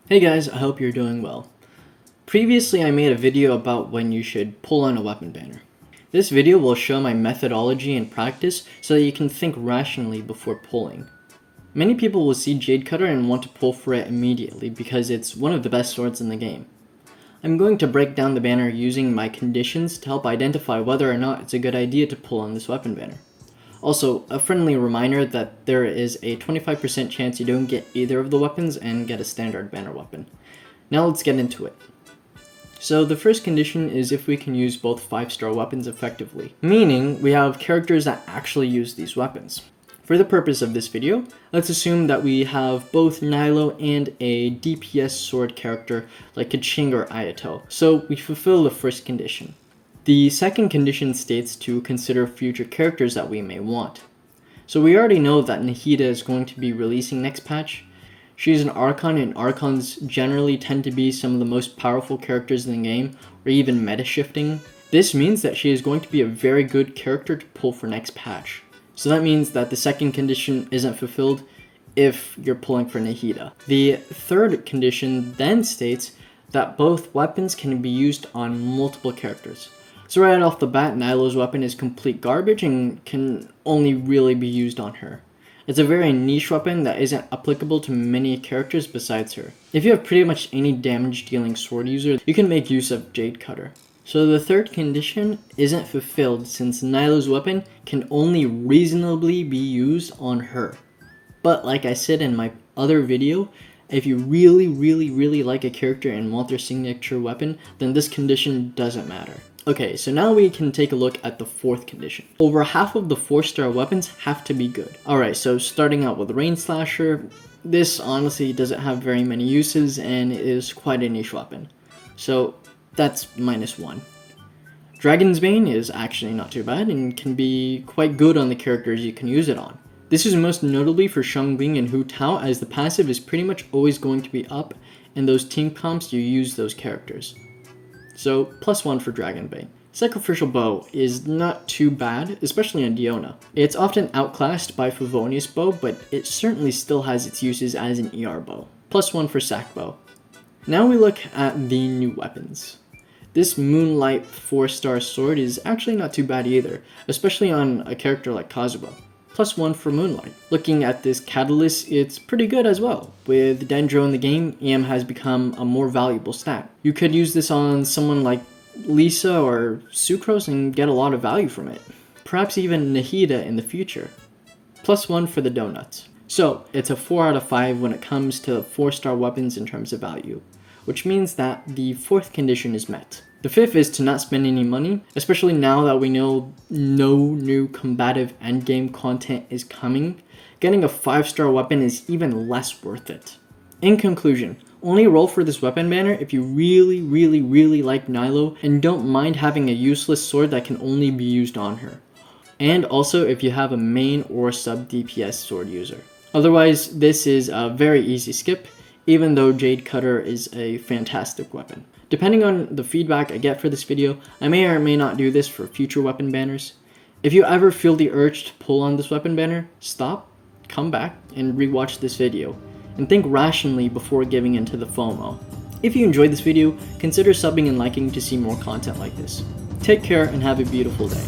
Hey guys, I hope you're doing well. Previously I made a video about when you should pull on a weapon banner. This video will show my methodology and practice so that you can think rationally before pulling. Many people will see Jade Cutter and want to pull for it immediately because it's one of the best swords in the game. I'm going to break down the banner using my conditions to help identify whether or not it's a good idea to pull on this weapon banner. Also, a friendly reminder that there is a 25% chance you don't get either of the weapons and get a standard banner weapon. Now let's get into it. So the first condition is if we can use both 5-star weapons effectively, meaning we have characters that actually use these weapons. For the purpose of this video, let's assume that we have both Nilo and a DPS sword character like Keqing or Ayato, so we fulfill the first condition. The second condition states to consider future characters that we may want. So we already know that Nahida is going to be releasing next patch. She's an Archon, and Archons generally tend to be some of the most powerful characters in the game, or even meta shifting. This means that she is going to be a very good character to pull for next patch. So that means that the second condition isn't fulfilled if you're pulling for Nahida. The third condition then states that both weapons can be used on multiple characters. So right off the bat, Nilo's weapon is complete garbage and can only really be used on her. It's a very niche weapon that isn't applicable to many characters besides her. If you have pretty much any damage dealing sword user, you can make use of Jade Cutter. So the third condition isn't fulfilled since Nilo's weapon can only reasonably be used on her. But like I said in my other video, if you really like a character and want their signature weapon, then this condition doesn't matter. Okay, so now we can take a look at the fourth condition. Over half of the 4-star weapons have to be good. Alright, so starting out with Rain Slasher, this honestly doesn't have very many uses and is quite a niche weapon. So that's -1. Dragon's Bane is actually not too bad and can be quite good on the characters you can use it on. This is most notably for Xiangbing and Hu Tao, as the passive is pretty much always going to be up in those team comps you use those characters. So +1 for Dragon Bane. Sacrificial Bow is not too bad, especially on Diona. It's often outclassed by Favonius Bow, but it certainly still has its uses as an ER bow. +1 for Sac Bow. Now we look at the new weapons. This Moonlight 4-star sword is actually not too bad either, especially on a character like Kazuha. +1 for Moonlight. Looking at this Catalyst, it's pretty good as well. With Dendro in the game, EM has become a more valuable stat. You could use this on someone like Lisa or Sucrose and get a lot of value from it. Perhaps even Nahida in the future. +1 for the Donuts. So, it's a 4 out of 5 when it comes to 4-star weapons in terms of value, which means that the fourth condition is met. The fifth is to not spend any money, especially now that we know no new combative endgame content is coming. Getting a 5-star weapon is even less worth it. In conclusion, only roll for this weapon banner if you really like Nilo and don't mind having a useless sword that can only be used on her. And also if you have a main or sub DPS sword user. Otherwise, this is a very easy skip, even though Jade Cutter is a fantastic weapon. Depending on the feedback I get for this video, I may or may not do this for future weapon banners. If you ever feel the urge to pull on this weapon banner, stop, come back, and rewatch this video, and think rationally before giving into the FOMO. If you enjoyed this video, consider subbing and liking to see more content like this. Take care and have a beautiful day.